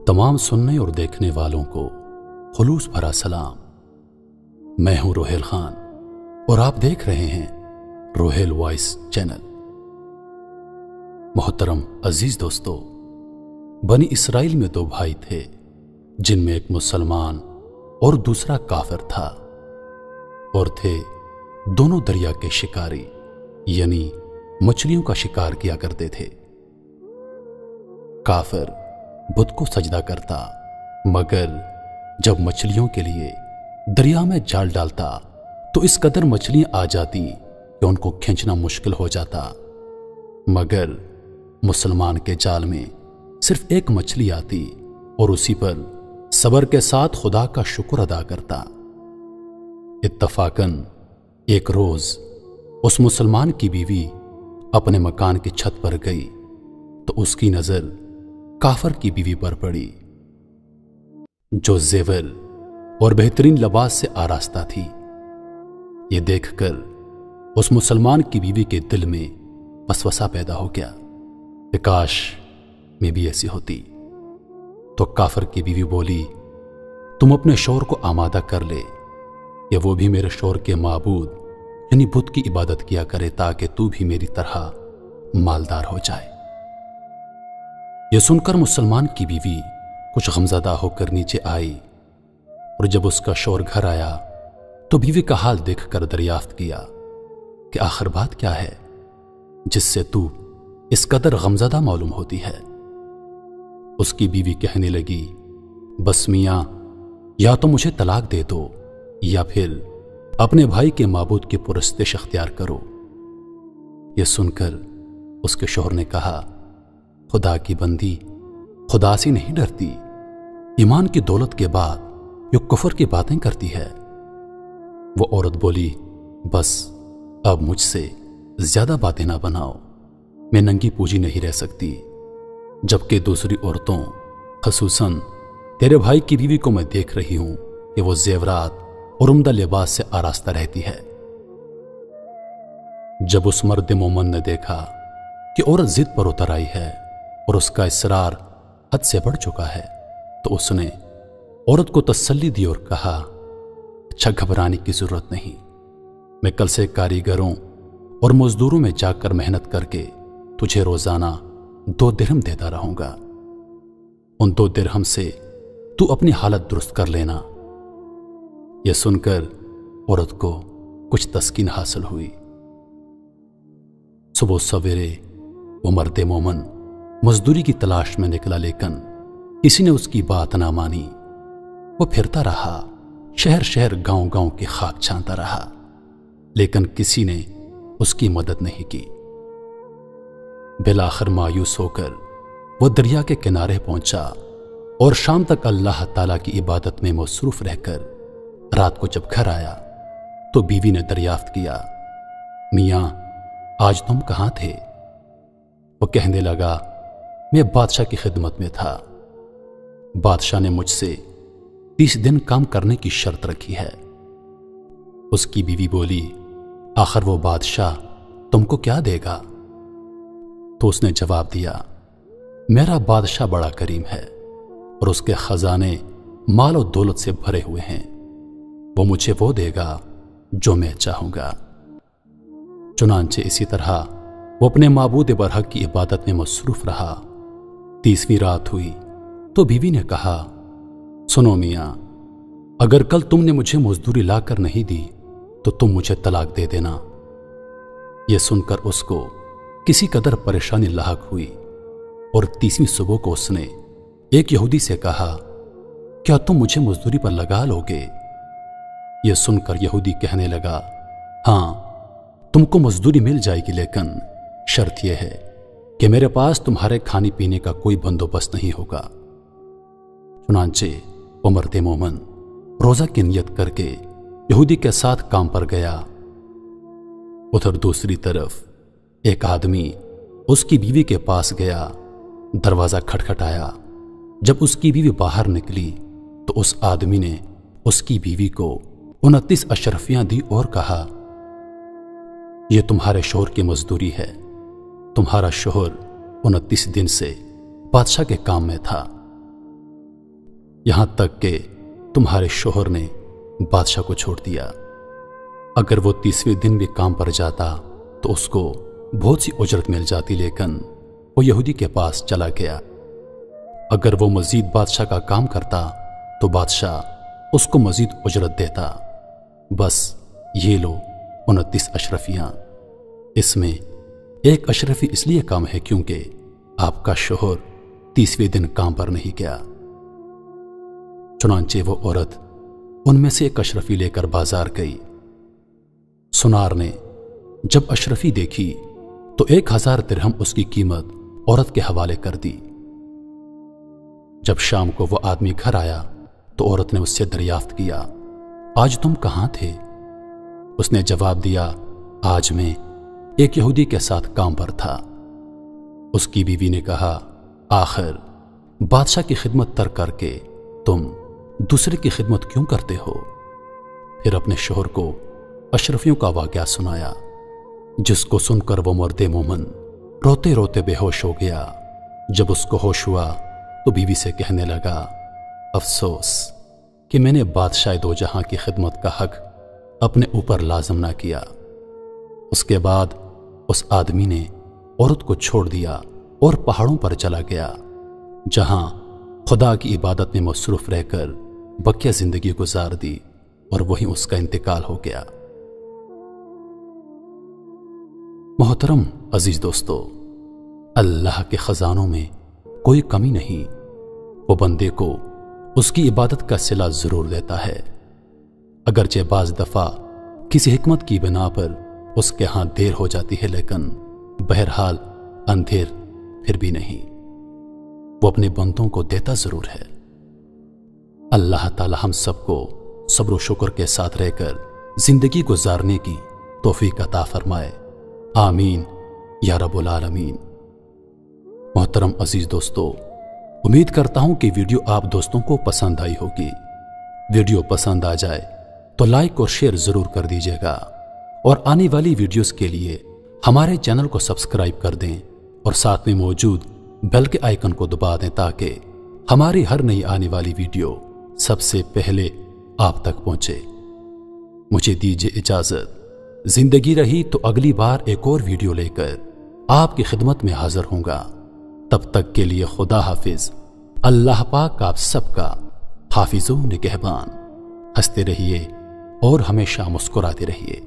तमाम सुनने और देखने वालों को खुलूस भरा सलाम। मैं हूं रोहेल खान और आप देख रहे हैं रोहेल वॉइस चैनल। मोहतरम अजीज दोस्तों, बनी इसराइल में दो भाई थे जिनमें एक मुसलमान और दूसरा काफिर था, और थे दोनों दरिया के शिकारी यानी मछलियों का शिकार किया करते थे। काफिर बुत को सजदा करता, मगर जब मछलियों के लिए दरिया में जाल डालता तो इस कदर मछलियां आ जाती कि उनको खींचना मुश्किल हो जाता। मगर मुसलमान के जाल में सिर्फ एक मछली आती और उसी पर सब्र के साथ खुदा का शुक्र अदा करता। इत्तफाकन एक रोज उस मुसलमान की बीवी अपने मकान की छत पर गई तो उसकी नजर काफिर की बीवी पर पड़ी, जो जेवर और बेहतरीन लिबास से आरास्ता थी। ये देखकर उस मुसलमान की बीवी के दिल में वसवसा पैदा हो गया कि काश मैं भी ऐसी होती। तो काफिर की बीवी बोली, तुम अपने शौहर को आमादा कर ले, या वो भी मेरे शौहर के माबूद यानी बुत की इबादत किया करे ताकि तू भी मेरी तरह मालदार हो जाए। यह सुनकर मुसलमान की बीवी कुछ गमज़दा होकर नीचे आई, और जब उसका शौहर घर आया तो बीवी का हाल देखकर दरियाफ्त किया कि आखिर बात क्या है जिससे तू इस कदर गमज़दा मालूम होती है। उसकी बीवी कहने लगी, बस मियां, या तो मुझे तलाक दे दो या फिर अपने भाई के माबूद की पुरस्तिश अख्तियार करो। यह सुनकर उसके शौहर ने कहा, खुदा की बंदी खुदा से नहीं डरती, ईमान की दौलत के बाद यो कुफर की बातें करती है। वो औरत बोली, बस अब मुझसे ज्यादा बातें ना बनाओ, मैं नंगी पूजी नहीं रह सकती, जबकि दूसरी औरतों खसूसन तेरे भाई की बीवी को मैं देख रही हूं कि वो जेवरात और उम्दा लिबास से आरास्ता रहती है। जब उस मर्द मोमन ने देखा कि औरत जिद पर उतर आई है और उसका इसरार हद से बढ़ चुका है, तो उसने औरत को तसल्ली दी और कहा, अच्छा घबराने की जरूरत नहीं, मैं कल से कारीगरों और मजदूरों में जाकर मेहनत करके तुझे रोजाना 2 दिरहम देता रहूंगा। उन 2 दिरहम से तू अपनी हालत दुरुस्त कर लेना। यह सुनकर औरत को कुछ तस्कीन हासिल हुई। सुबह सवेरे वो मर्द मोमन मजदूरी की तलाश में निकला, लेकिन किसी ने उसकी बात ना मानी। वो फिरता रहा, शहर शहर गांव गांव की खाक छानता रहा, लेकिन किसी ने उसकी मदद नहीं की। बिलाखिर मायूस होकर वो दरिया के किनारे पहुंचा और शाम तक अल्लाह ताला की इबादत में मसरूफ रहकर रात को जब घर आया तो बीवी ने दरियाफ्त किया, मियां, आज तुम कहां थे? वो कहने लगा, मैं बादशाह की खिदमत में था। बादशाह ने मुझसे 30 दिन काम करने की शर्त रखी है। उसकी बीवी बोली, आखिर वो बादशाह तुमको क्या देगा? तो उसने जवाब दिया, मेरा बादशाह बड़ा करीम है और उसके खजाने माल और दौलत से भरे हुए हैं, वो मुझे वो देगा जो मैं चाहूंगा। चुनांचे इसी तरह वो अपने माबूद बरहक की इबादत में मसरूफ रहा। 30वीं रात हुई तो बीवी ने कहा, सुनो मियां, अगर कल तुमने मुझे मजदूरी लाकर नहीं दी तो तुम मुझे तलाक दे देना। यह सुनकर उसको किसी कदर परेशानी लाहक हुई, और 30वीं सुबह को उसने एक यहूदी से कहा, क्या तुम मुझे मजदूरी पर लगा लोगे? यह सुनकर यहूदी कहने लगा, हां, तुमको मजदूरी मिल जाएगी, लेकिन शर्त यह है कि मेरे पास तुम्हारे खाने पीने का कोई बंदोबस्त नहीं होगा। चुनांचे वो मर्द मोमन रोजा की नियत करके यहूदी के साथ काम पर गया। उधर दूसरी तरफ एक आदमी उसकी बीवी के पास गया। दरवाजा खटखटाया। जब उसकी बीवी बाहर निकली तो उस आदमी ने उसकी बीवी को 29 अशरफियां दी और कहा, यह तुम्हारे शौहर की मजदूरी है। तुम्हारा शौहर 29 दिन से बादशाह के काम में था। यहां तक कि तुम्हारे शोहर ने बादशाह को छोड़ दिया। अगर वो 30वें दिन भी काम पर जाता तो उसको बहुत सी उजरत मिल जाती, लेकिन वो यहूदी के पास चला गया। अगर वो मजीद बादशाह का काम करता तो बादशाह उसको मजीद उजरत देता। बस ये लो 29 अशरफियां। इसमें एक अशरफी इसलिए कम है क्योंकि आपका शोहर 30वें दिन काम पर नहीं गया। चुनांचे वो औरत उनमें से एक अशरफी लेकर बाजार गई। सुनार ने जब अशरफी देखी तो 1000 दिरहम उसकी कीमत औरत के हवाले कर दी। जब शाम को वो आदमी घर आया तो औरत ने उससे दरियाफ्त किया, आज तुम कहां थे? उसने जवाब दिया, आज मैं एक यहूदी के साथ काम पर था। उसकी बीवी ने कहा, आखिर बादशाह की खिदमत तर्क करके तुम दूसरे की खिदमत क्यों करते हो? फिर अपने शोहर को अशरफियों का वाकया सुनाया, जिसको सुनकर वो मर्दे मोमन रोते रोते बेहोश हो गया। जब उसको होश हुआ तो बीवी से कहने लगा, अफसोस कि मैंने बादशाह दो जहां की खिदमत का हक अपने ऊपर लाजम ना किया। उसके बाद उस आदमी ने औरत को छोड़ दिया और पहाड़ों पर चला गया, जहां खुदा की इबादत में मसरूफ रहकर बकिया जिंदगी गुजार दी और वहीं उसका इंतकाल हो गया। मोहतरम अजीज दोस्तों, अल्लाह के खजानों में कोई कमी नहीं। वो बंदे को उसकी इबादत का सिला जरूर देता है, अगरचे बाज दफा किसी हिकमत की बिना पर उसके यहां देर हो जाती है, लेकिन बहरहाल अंधेर फिर भी नहीं। वो अपने बंदों को देता जरूर है। अल्लाह ताला हम सबको सब्र व शुक्र के साथ रहकर जिंदगी गुजारने की तौफीक अता फरमाए। आमीन या रब्बुल आलमीन। मोहतरम अजीज दोस्तों, उम्मीद करता हूं कि वीडियो आप दोस्तों को पसंद आई होगी। वीडियो पसंद आ जाए तो लाइक और शेयर जरूर कर दीजिएगा और आने वाली वीडियोस के लिए हमारे चैनल को सब्सक्राइब कर दें और साथ में मौजूद बेल के आइकन को दबा दें ताकि हमारी हर नई आने वाली वीडियो सबसे पहले आप तक पहुंचे। मुझे दीजिए इजाजत। जिंदगी रही तो अगली बार एक और वीडियो लेकर आपकी खिदमत में हाजिर होऊंगा। तब तक के लिए खुदा हाफिज। अल्लाह पाक आप सबका हाफिजो निगहबान। हंसते रहिए और हमेशा मुस्कुराते रहिए।